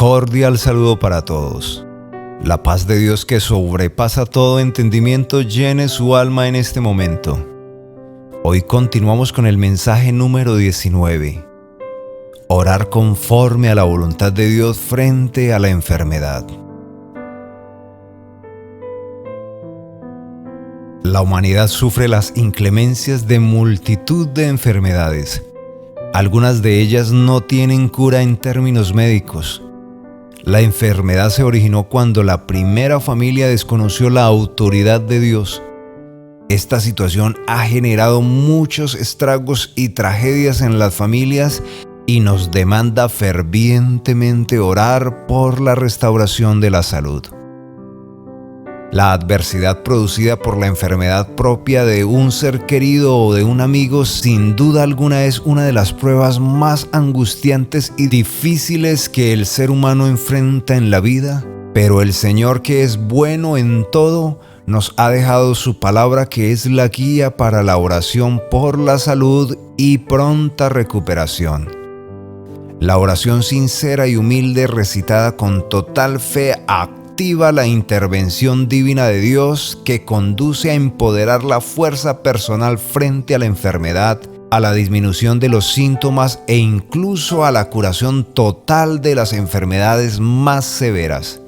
Cordial saludo para todos. La paz de Dios que sobrepasa todo entendimiento llene su alma en este momento. Hoy continuamos con el mensaje número 19. Orar conforme a la voluntad de Dios frente a la enfermedad. La humanidad sufre las inclemencias de multitud de enfermedades. Algunas de ellas no tienen cura en términos médicos. La enfermedad se originó cuando la primera familia desconoció la autoridad de Dios. Esta situación ha generado muchos estragos y tragedias en las familias y nos demanda fervientemente orar por la restauración de la salud. La adversidad producida por la enfermedad propia de un ser querido o de un amigo sin duda alguna es una de las pruebas más angustiantes y difíciles que el ser humano enfrenta en la vida, pero el Señor, que es bueno en todo, nos ha dejado su palabra, que es la guía para la oración por la salud y pronta recuperación. La oración sincera y humilde, recitada con total fe, activa la intervención divina de Dios, que conduce a empoderar la fuerza personal frente a la enfermedad, a la disminución de los síntomas e incluso a la curación total de las enfermedades más severas.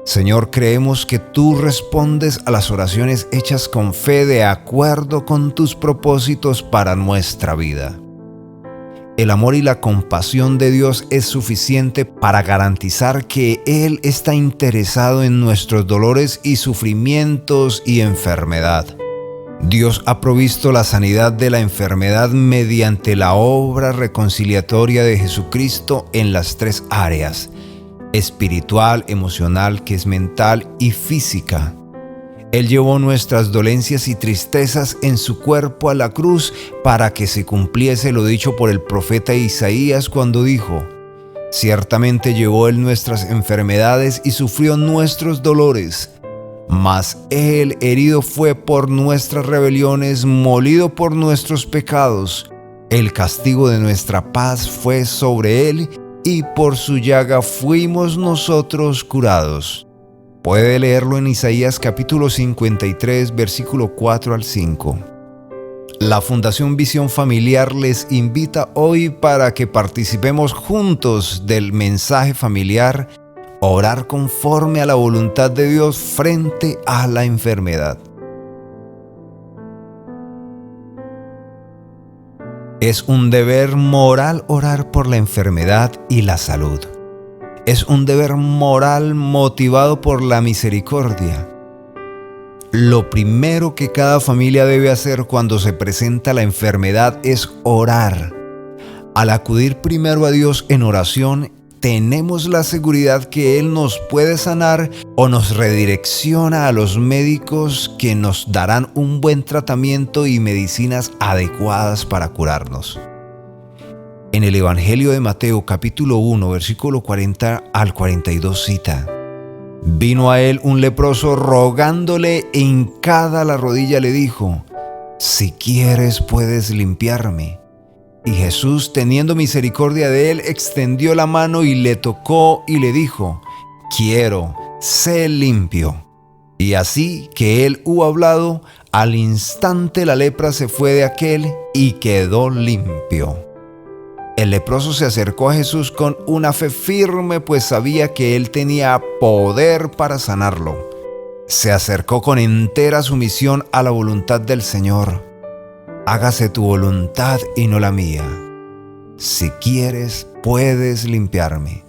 Señor, creemos que tú respondes a las oraciones hechas con fe de acuerdo con tus propósitos para nuestra vida. El amor y la compasión de Dios es suficiente para garantizar que Él está interesado en nuestros dolores y sufrimientos y enfermedad. Dios ha provisto la sanidad de la enfermedad mediante la obra reconciliatoria de Jesucristo en las tres áreas: espiritual, emocional, que es mental, y física. Él llevó nuestras dolencias y tristezas en su cuerpo a la cruz para que se cumpliese lo dicho por el profeta Isaías cuando dijo: ciertamente llevó Él nuestras enfermedades y sufrió nuestros dolores, mas Él herido fue por nuestras rebeliones, molido por nuestros pecados. El castigo de nuestra paz fue sobre Él, y por su llaga fuimos nosotros curados. Puede leerlo en Isaías capítulo 53, versículo 4 al 5. La Fundación Visión Familiar les invita hoy para que participemos juntos del mensaje familiar: orar conforme a la voluntad de Dios frente a la enfermedad. Es un deber moral orar por la enfermedad y la salud. Es un deber moral motivado por la misericordia. Lo primero que cada familia debe hacer cuando se presenta la enfermedad es orar. Al acudir primero a Dios en oración, tenemos la seguridad que Él nos puede sanar o nos redirecciona a los médicos, que nos darán un buen tratamiento y medicinas adecuadas para curarnos. En el Evangelio de Mateo capítulo 1, versículo 40 al 42 cita: vino a él un leproso rogándole, hincada la rodilla le dijo: si quieres puedes limpiarme. Y Jesús, teniendo misericordia de él, extendió la mano y le tocó y le dijo: quiero, sé limpio. Y así que él hubo hablado, al instante la lepra se fue de aquel y quedó limpio. El leproso se acercó a Jesús con una fe firme, pues sabía que Él tenía poder para sanarlo. Se acercó con entera sumisión a la voluntad del Señor. Hágase tu voluntad y no la mía. Si quieres, puedes limpiarme.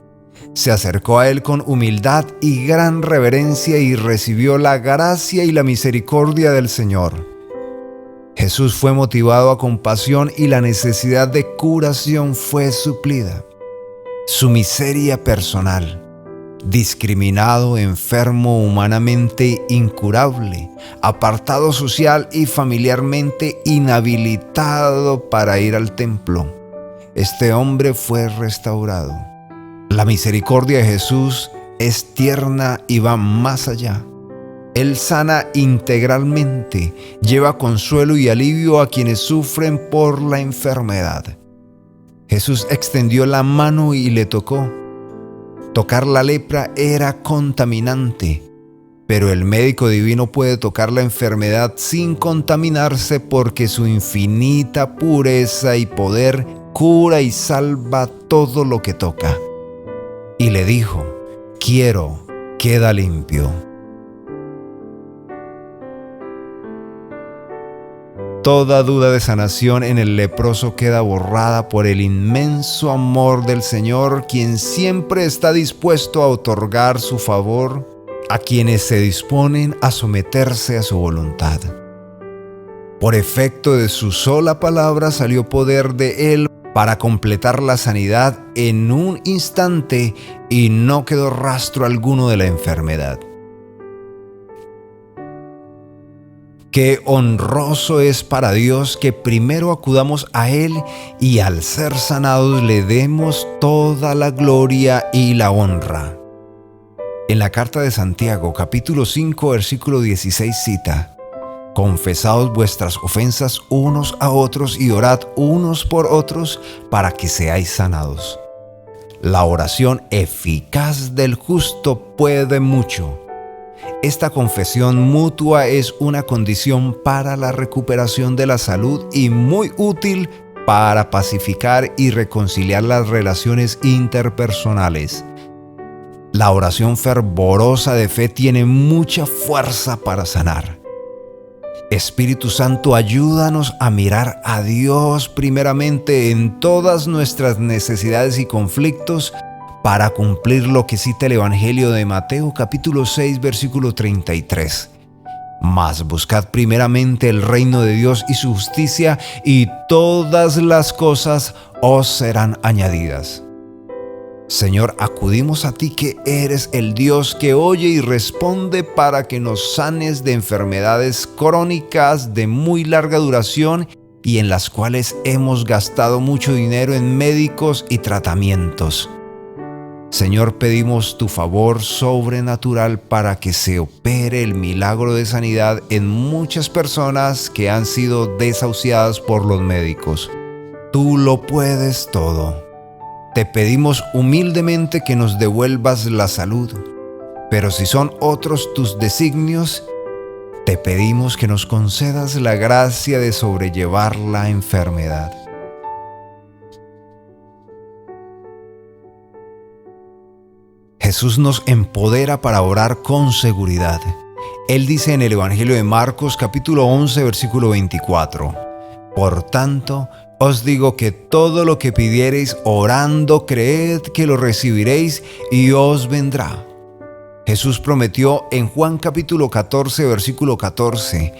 Se acercó a Él con humildad y gran reverencia y recibió la gracia y la misericordia del Señor. Jesús fue motivado a compasión y la necesidad de curación fue suplida. Su miseria personal, discriminado, enfermo, humanamente incurable, apartado social y familiarmente inhabilitado para ir al templo, este hombre fue restaurado. La misericordia de Jesús es tierna y va más allá. Él sana integralmente, lleva consuelo y alivio a quienes sufren por la enfermedad. Jesús extendió la mano y le tocó. Tocar la lepra era contaminante, pero el médico divino puede tocar la enfermedad sin contaminarse porque su infinita pureza y poder cura y salva todo lo que toca. Y le dijo: quiero, queda limpio. Toda duda de sanación en el leproso queda borrada por el inmenso amor del Señor, quien siempre está dispuesto a otorgar su favor a quienes se disponen a someterse a su voluntad. Por efecto de su sola palabra salió poder de Él para completar la sanidad en un instante y no quedó rastro alguno de la enfermedad. Qué honroso es para Dios que primero acudamos a Él y al ser sanados le demos toda la gloria y la honra. En la carta de Santiago, capítulo 5, versículo 16 cita: confesaos vuestras ofensas unos a otros y orad unos por otros para que seáis sanados. La oración eficaz del justo puede mucho. Esta confesión mutua es una condición para la recuperación de la salud y muy útil para pacificar y reconciliar las relaciones interpersonales. La oración fervorosa de fe tiene mucha fuerza para sanar. Espíritu Santo, ayúdanos a mirar a Dios primeramente en todas nuestras necesidades y conflictos para cumplir lo que cita el Evangelio de Mateo capítulo 6 versículo 33. Mas buscad primeramente el reino de Dios y su justicia, y todas las cosas os serán añadidas. Señor, acudimos a ti que eres el Dios que oye y responde para que nos sanes de enfermedades crónicas de muy larga duración y en las cuales hemos gastado mucho dinero en médicos y tratamientos. Señor, pedimos tu favor sobrenatural para que se opere el milagro de sanidad en muchas personas que han sido desahuciadas por los médicos. Tú lo puedes todo. Te pedimos humildemente que nos devuelvas la salud, pero si son otros tus designios, te pedimos que nos concedas la gracia de sobrellevar la enfermedad. Jesús nos empodera para orar con seguridad. Él dice en el Evangelio de Marcos capítulo 11 versículo 24: por tanto, os digo que todo lo que pidiereis orando, creed que lo recibiréis y os vendrá. Jesús prometió en Juan capítulo 14 versículo 14: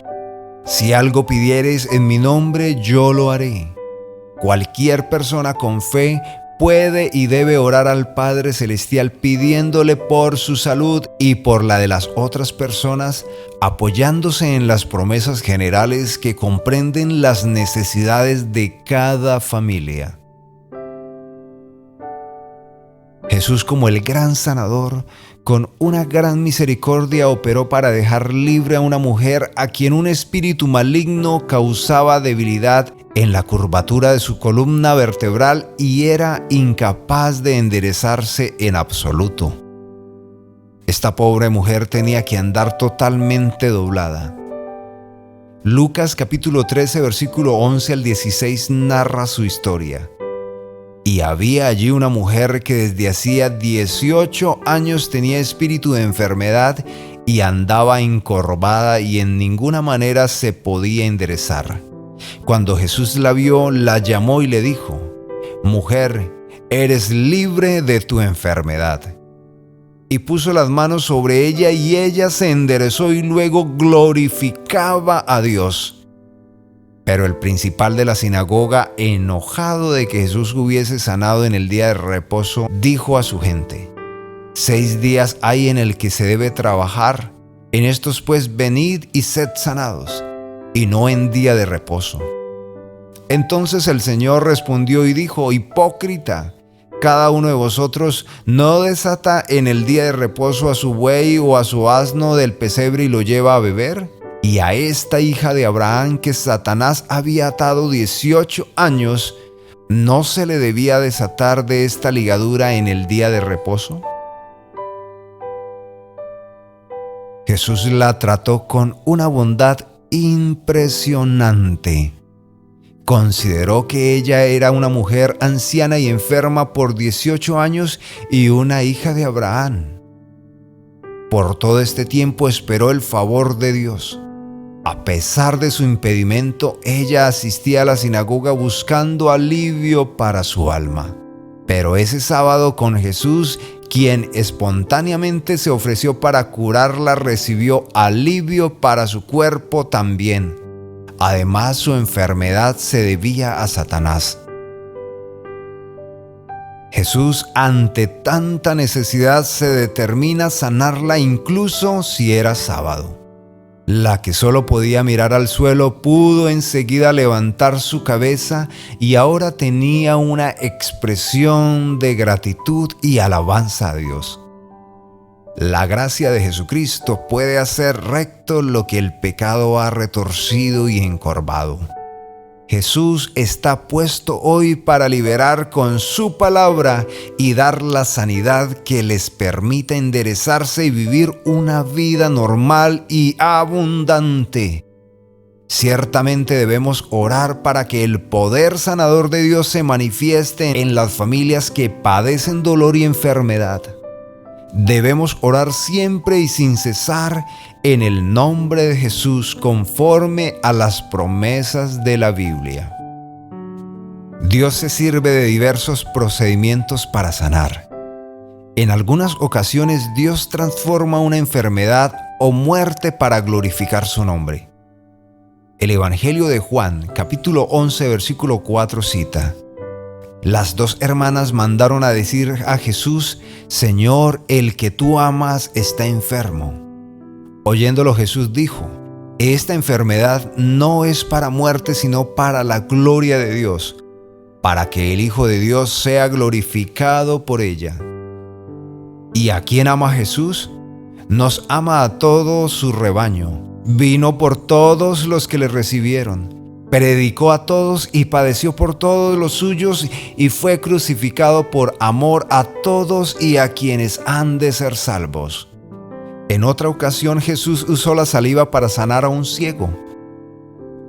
si algo pidiereis en mi nombre, yo lo haré. Cualquier persona con fe puede y debe orar al Padre Celestial pidiéndole por su salud y por la de las otras personas, apoyándose en las promesas generales que comprenden las necesidades de cada familia. Jesús, como el gran sanador, con una gran misericordia operó para dejar libre a una mujer a quien un espíritu maligno causaba debilidad en la curvatura de su columna vertebral y era incapaz de enderezarse en absoluto. Esta pobre mujer tenía que andar totalmente doblada. Lucas capítulo 13 versículo 11 al 16 narra su historia. Y había allí una mujer que desde hacía 18 años tenía espíritu de enfermedad y andaba encorvada y en ninguna manera se podía enderezar. Cuando Jesús la vio, la llamó y le dijo: mujer, eres libre de tu enfermedad. Y puso las manos sobre ella y ella se enderezó y luego glorificaba a Dios. Pero el principal de la sinagoga, enojado de que Jesús hubiese sanado en el día de reposo, dijo a su gente: 6 días hay en el que se debe trabajar, en estos pues venid y sed sanados, y no en día de reposo. Entonces el Señor respondió y dijo: hipócrita, cada uno de vosotros no desata en el día de reposo a su buey o a su asno del pesebre y lo lleva a beber. Y a esta hija de Abraham que Satanás había atado 18 años, ¿no se le debía desatar de esta ligadura en el día de reposo? Jesús la trató con una bondad impresionante. Consideró que ella era una mujer anciana y enferma por 18 años y una hija de Abraham. Por todo este tiempo esperó el favor de Dios. A pesar de su impedimento, ella asistía a la sinagoga buscando alivio para su alma. Pero ese sábado con Jesús, quien espontáneamente se ofreció para curarla, recibió alivio para su cuerpo también. Además, su enfermedad se debía a Satanás. Jesús, ante tanta necesidad, se determina a sanarla incluso si era sábado. La que solo podía mirar al suelo pudo enseguida levantar su cabeza y ahora tenía una expresión de gratitud y alabanza a Dios. La gracia de Jesucristo puede hacer recto lo que el pecado ha retorcido y encorvado. Jesús está puesto hoy para liberar con su palabra y dar la sanidad que les permita enderezarse y vivir una vida normal y abundante. Ciertamente debemos orar para que el poder sanador de Dios se manifieste en las familias que padecen dolor y enfermedad. Debemos orar siempre y sin cesar en el nombre de Jesús conforme a las promesas de la Biblia. Dios se sirve de diversos procedimientos para sanar. En algunas ocasiones Dios transforma una enfermedad o muerte para glorificar su nombre. El Evangelio de Juan, capítulo 11, versículo 4 cita: Las dos hermanas mandaron a decir a Jesús: Señor, el que tú amas está enfermo. Oyéndolo Jesús dijo: Esta enfermedad no es para muerte, sino para la gloria de Dios, para que el Hijo de Dios sea glorificado por ella. ¿Y a quién ama Jesús? Nos ama a todo su rebaño. Vino por todos los que le recibieron. Predicó a todos y padeció por todos los suyos y fue crucificado por amor a todos y a quienes han de ser salvos. En otra ocasión Jesús usó la saliva para sanar a un ciego.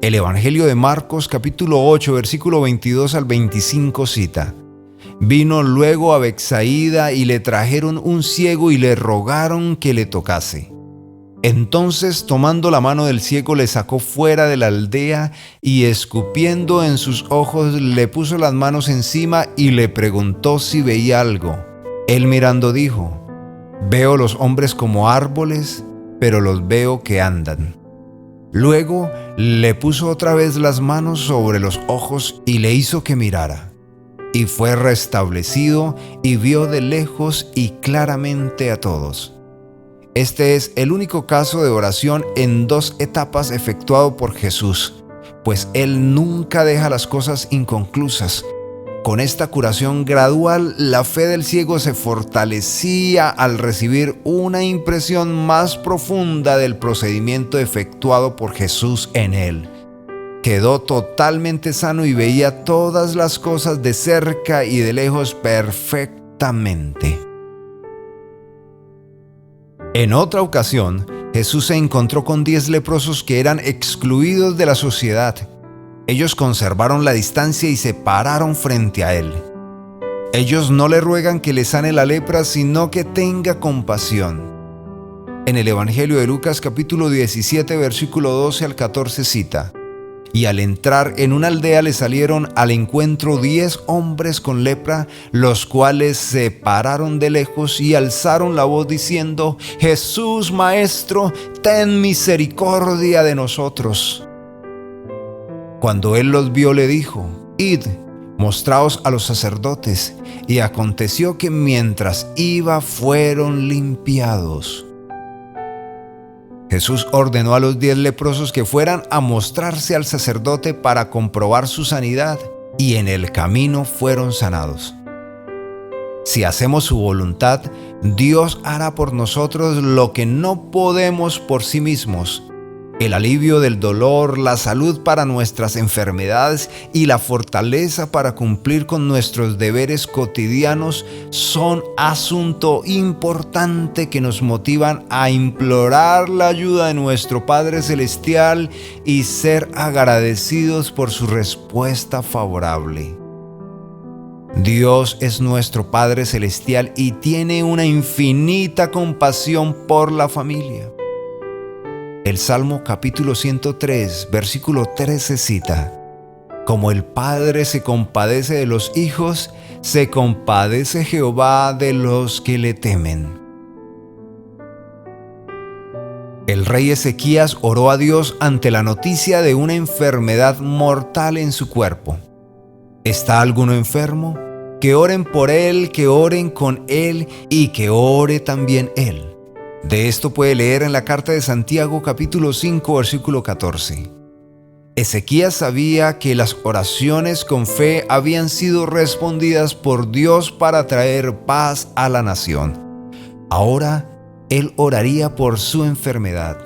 El Evangelio de Marcos capítulo 8 versículo 22 al 25 cita: Vino luego a Betsaida y le trajeron un ciego y le rogaron que le tocase. Entonces, tomando la mano del ciego, le sacó fuera de la aldea y escupiendo en sus ojos, le puso las manos encima y le preguntó si veía algo. Él mirando dijo: Veo los hombres como árboles, pero los veo que andan. Luego le puso otra vez las manos sobre los ojos y le hizo que mirara. Y fue restablecido y vio de lejos y claramente a todos. Este es el único caso de oración en dos etapas efectuado por Jesús, pues Él nunca deja las cosas inconclusas. Con esta curación gradual, la fe del ciego se fortalecía al recibir una impresión más profunda del procedimiento efectuado por Jesús en él. Quedó totalmente sano y veía todas las cosas de cerca y de lejos perfectamente. En otra ocasión, Jesús se encontró con 10 leprosos que eran excluidos de la sociedad. Ellos conservaron la distancia y se pararon frente a él. Ellos no le ruegan que le sane la lepra, sino que tenga compasión. En el Evangelio de Lucas capítulo 17 versículo 12 al 14 cita: Y al entrar en una aldea le salieron al encuentro 10 hombres con lepra, los cuales se pararon de lejos y alzaron la voz diciendo: Jesús, Maestro, ten misericordia de nosotros. Cuando él los vio, le dijo: Id, mostraos a los sacerdotes. Y aconteció que mientras iba fueron limpiados. Jesús ordenó a los 10 leprosos que fueran a mostrarse al sacerdote para comprobar su sanidad, y en el camino fueron sanados. Si hacemos su voluntad, Dios hará por nosotros lo que no podemos por sí mismos. El alivio del dolor, la salud para nuestras enfermedades y la fortaleza para cumplir con nuestros deberes cotidianos son asunto importante que nos motivan a implorar la ayuda de nuestro Padre Celestial y ser agradecidos por su respuesta favorable. Dios es nuestro Padre Celestial y tiene una infinita compasión por la familia. El Salmo capítulo 103, versículo 13 cita: Como el Padre se compadece de los hijos, se compadece Jehová de los que le temen. El rey Ezequías oró a Dios ante la noticia de una enfermedad mortal en su cuerpo. ¿Está alguno enfermo? Que oren por él, que oren con él y que ore también él. De esto puede leer en la carta de Santiago capítulo 5 versículo 14. Ezequías sabía que las oraciones con fe habían sido respondidas por Dios para traer paz a la nación. Ahora él oraría por su enfermedad.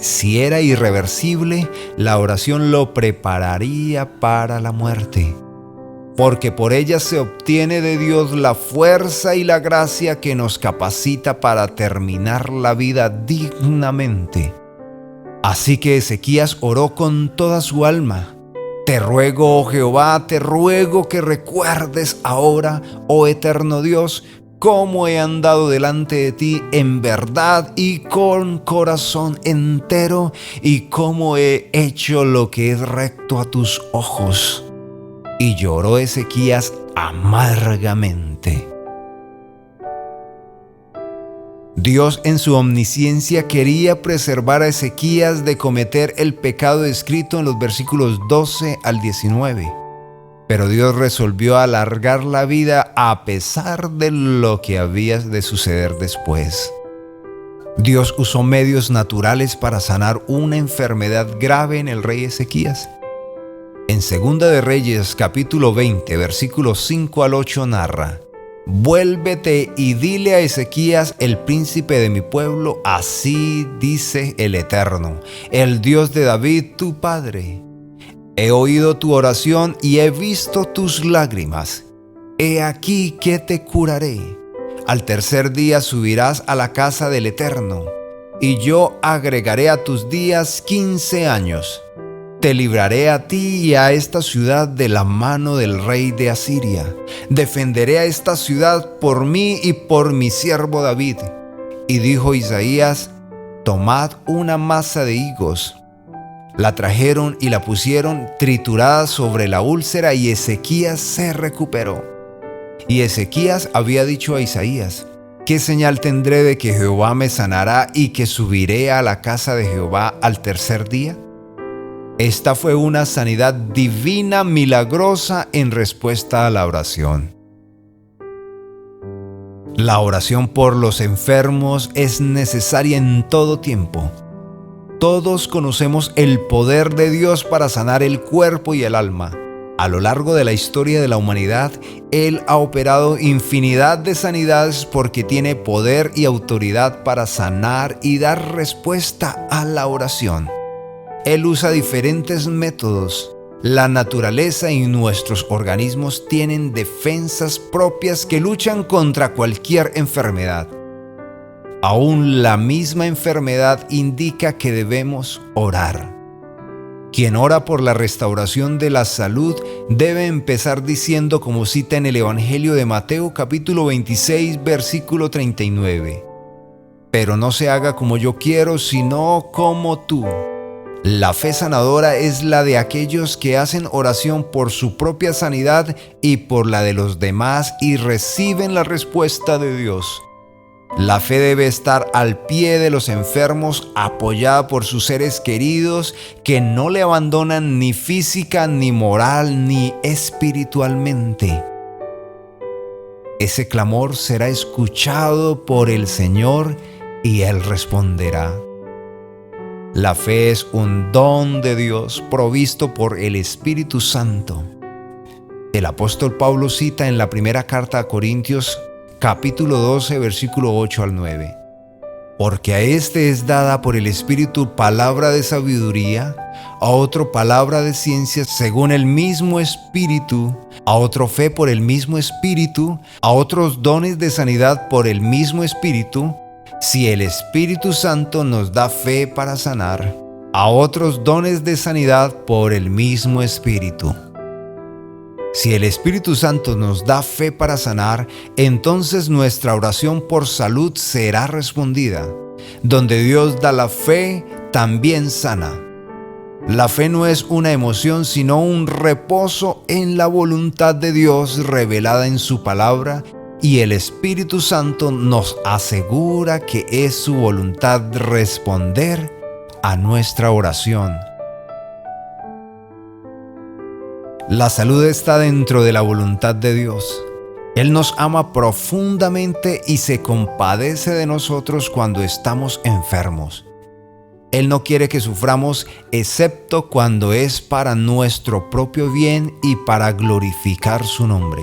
Si era irreversible, la oración lo prepararía para la muerte, porque por ella se obtiene de Dios la fuerza y la gracia que nos capacita para terminar la vida dignamente. Así que Ezequías oró con toda su alma: Te ruego, oh Jehová, te ruego que recuerdes ahora, oh eterno Dios, cómo he andado delante de ti en verdad y con corazón entero, y cómo he hecho lo que es recto a tus ojos. Y lloró Ezequías amargamente. Dios en su omnisciencia quería preservar a Ezequías de cometer el pecado descrito en los versículos 12 al 19. Pero Dios resolvió alargar la vida a pesar de lo que había de suceder después. Dios usó medios naturales para sanar una enfermedad grave en el rey Ezequías. En 2 de Reyes capítulo 20 versículos 5 al 8 narra: Vuélvete y dile a Ezequías, el príncipe de mi pueblo, así dice el Eterno, el Dios de David tu padre. He oído tu oración y he visto tus lágrimas. He aquí que te curaré. Al tercer día subirás a la casa del Eterno, y yo agregaré a tus días 15 años. Te libraré a ti y a esta ciudad de la mano del rey de Asiria. Defenderé a esta ciudad por mí y por mi siervo David. Y dijo Isaías: Tomad una masa de higos. La trajeron y la pusieron triturada sobre la úlcera, y Ezequías se recuperó. Y Ezequías había dicho a Isaías: ¿Qué señal tendré de que Jehová me sanará y que subiré a la casa de Jehová al tercer día? Esta fue una sanidad divina milagrosa en respuesta a la oración. La oración por los enfermos es necesaria en todo tiempo. Todos conocemos el poder de Dios para sanar el cuerpo y el alma. A lo largo de la historia de la humanidad, Él ha operado infinidad de sanidades porque tiene poder y autoridad para sanar y dar respuesta a la oración. Él usa diferentes métodos. La naturaleza y nuestros organismos tienen defensas propias que luchan contra cualquier enfermedad. Aún la misma enfermedad indica que debemos orar. Quien ora por la restauración de la salud debe empezar diciendo, como cita en el Evangelio de Mateo capítulo 26 versículo 39: Pero no se haga como yo quiero, sino como tú. La fe sanadora es la de aquellos que hacen oración por su propia sanidad y por la de los demás y reciben la respuesta de Dios. La fe debe estar al pie de los enfermos, apoyada por sus seres queridos que no le abandonan ni física, ni moral, ni espiritualmente. Ese clamor será escuchado por el Señor y Él responderá. La fe es un don de Dios provisto por el Espíritu Santo. El apóstol Pablo cita en la primera carta a Corintios, capítulo 12, versículo 8 al 9. Porque a éste es dada por el Espíritu palabra de sabiduría, a otro palabra de ciencia según el mismo Espíritu, a otro fe por el mismo Espíritu, a otros dones de sanidad por el mismo Espíritu, si el Espíritu Santo nos da fe para sanar, a otros dones de sanidad por el mismo Espíritu. Si el Espíritu Santo nos da fe para sanar, entonces nuestra oración por salud será respondida. Donde Dios da la fe, también sana. La fe no es una emoción, sino un reposo en la voluntad de Dios revelada en su palabra, y el Espíritu Santo nos asegura que es su voluntad responder a nuestra oración. La salud está dentro de la voluntad de Dios. Él nos ama profundamente y se compadece de nosotros cuando estamos enfermos. Él no quiere que suframos, excepto cuando es para nuestro propio bien y para glorificar su nombre.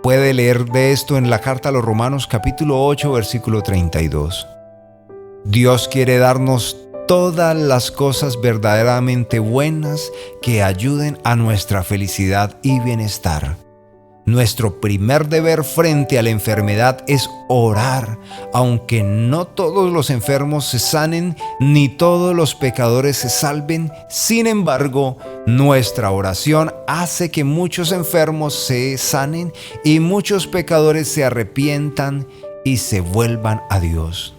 Puede leer de esto en la carta a los Romanos capítulo 8, versículo 32. Dios quiere darnos todas las cosas verdaderamente buenas que ayuden a nuestra felicidad y bienestar. Nuestro primer deber frente a la enfermedad es orar, aunque no todos los enfermos se sanen ni todos los pecadores se salven. Sin embargo, nuestra oración hace que muchos enfermos se sanen y muchos pecadores se arrepientan y se vuelvan a Dios.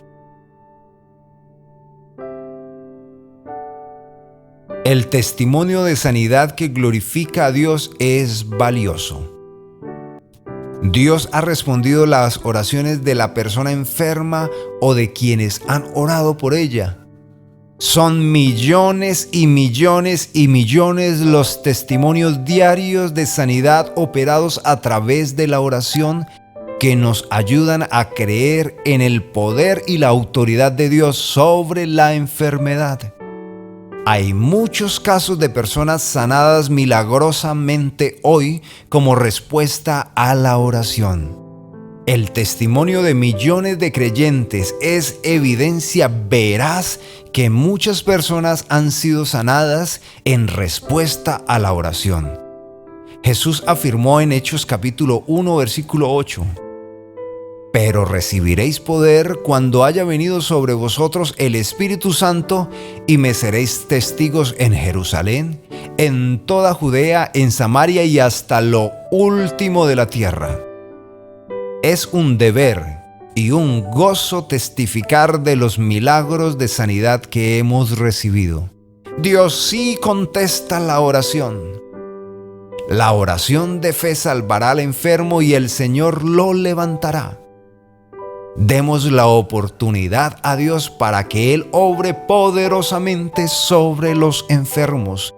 El testimonio de sanidad que glorifica a Dios es valioso. Dios ha respondido las oraciones de la persona enferma o de quienes han orado por ella. Son millones y millones y millones los testimonios diarios de sanidad operados a través de la oración que nos ayudan a creer en el poder y la autoridad de Dios sobre la enfermedad. Hay muchos casos de personas sanadas milagrosamente hoy como respuesta a la oración. El testimonio de millones de creyentes es evidencia veraz que muchas personas han sido sanadas en respuesta a la oración. Jesús afirmó en Hechos capítulo 1, versículo 8: Pero recibiréis poder cuando haya venido sobre vosotros el Espíritu Santo, y me seréis testigos en Jerusalén, en toda Judea, en Samaria y hasta lo último de la tierra. Es un deber y un gozo testificar de los milagros de sanidad que hemos recibido. Dios sí contesta la oración. La oración de fe salvará al enfermo y el Señor lo levantará. Demos la oportunidad a Dios para que Él obre poderosamente sobre los enfermos,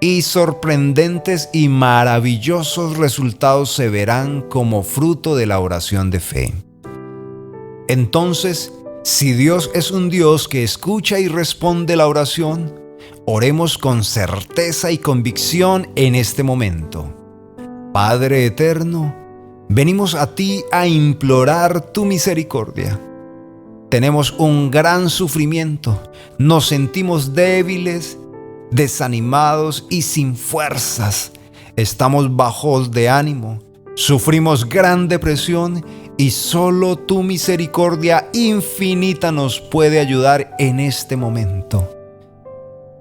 y sorprendentes y maravillosos resultados se verán como fruto de la oración de fe. Entonces, si Dios es un Dios que escucha y responde la oración, oremos con certeza y convicción en este momento. Padre eterno, venimos a ti a implorar tu misericordia. Tenemos un gran sufrimiento, nos sentimos débiles, desanimados y sin fuerzas. Estamos bajos de ánimo, sufrimos gran depresión y solo tu misericordia infinita nos puede ayudar en este momento.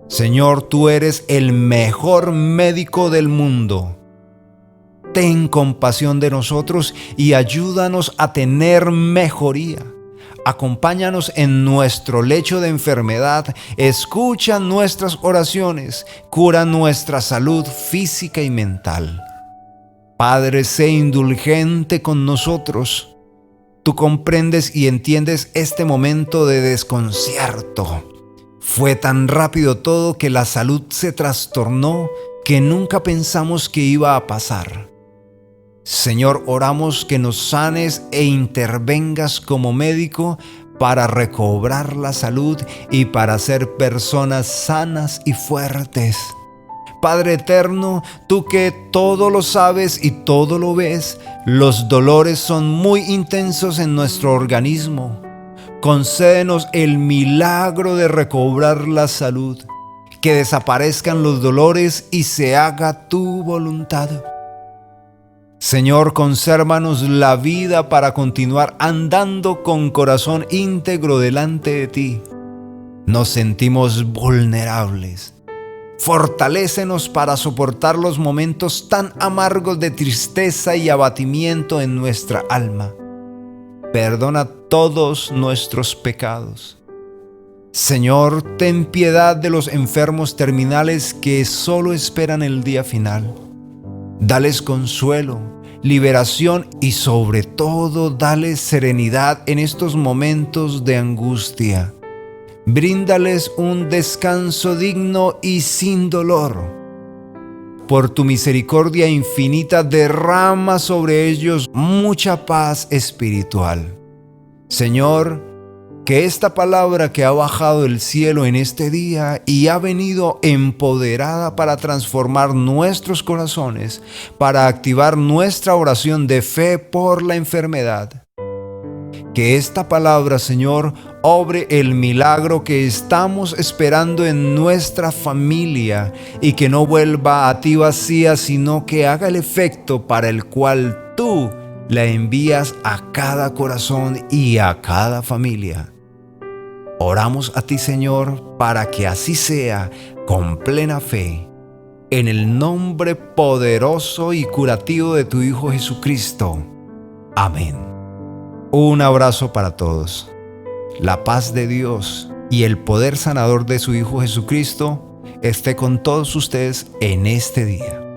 Señor, tú eres el mejor médico del mundo. Ten compasión de nosotros y ayúdanos a tener mejoría. Acompáñanos en nuestro lecho de enfermedad, escucha nuestras oraciones, cura nuestra salud física y mental. Padre, sé indulgente con nosotros. Tú comprendes y entiendes este momento de desconcierto. Fue tan rápido todo que la salud se trastornó que nunca pensamos que iba a pasar. Señor, oramos que nos sanes e intervengas como médico para recobrar la salud y para ser personas sanas y fuertes. Padre eterno, tú que todo lo sabes y todo lo ves, los dolores son muy intensos en nuestro organismo. concédenos el milagro de recobrar la salud, que desaparezcan los dolores y se haga tu voluntad. Señor, consérvanos la vida para continuar andando con corazón íntegro delante de ti. Nos sentimos vulnerables. Fortalécenos para soportar los momentos tan amargos de tristeza y abatimiento en nuestra alma. Perdona todos nuestros pecados. Señor, ten piedad de los enfermos terminales que solo esperan el día final. Dales consuelo, liberación y sobre todo dales serenidad en estos momentos de angustia. Bríndales un descanso digno y sin dolor. Por tu misericordia infinita derrama sobre ellos mucha paz espiritual. Señor, que esta palabra que ha bajado del cielo en este día y ha venido empoderada para transformar nuestros corazones, para activar nuestra oración de fe por la enfermedad. Que esta palabra, Señor, obre el milagro que estamos esperando en nuestra familia y que no vuelva a ti vacía, sino que haga el efecto para el cual tú la envías a cada corazón y a cada familia. Oramos a ti, Señor, para que así sea, con plena fe, en el nombre poderoso y curativo de tu Hijo Jesucristo. Amén. Un abrazo para todos. La paz de Dios y el poder sanador de su Hijo Jesucristo esté con todos ustedes en este día.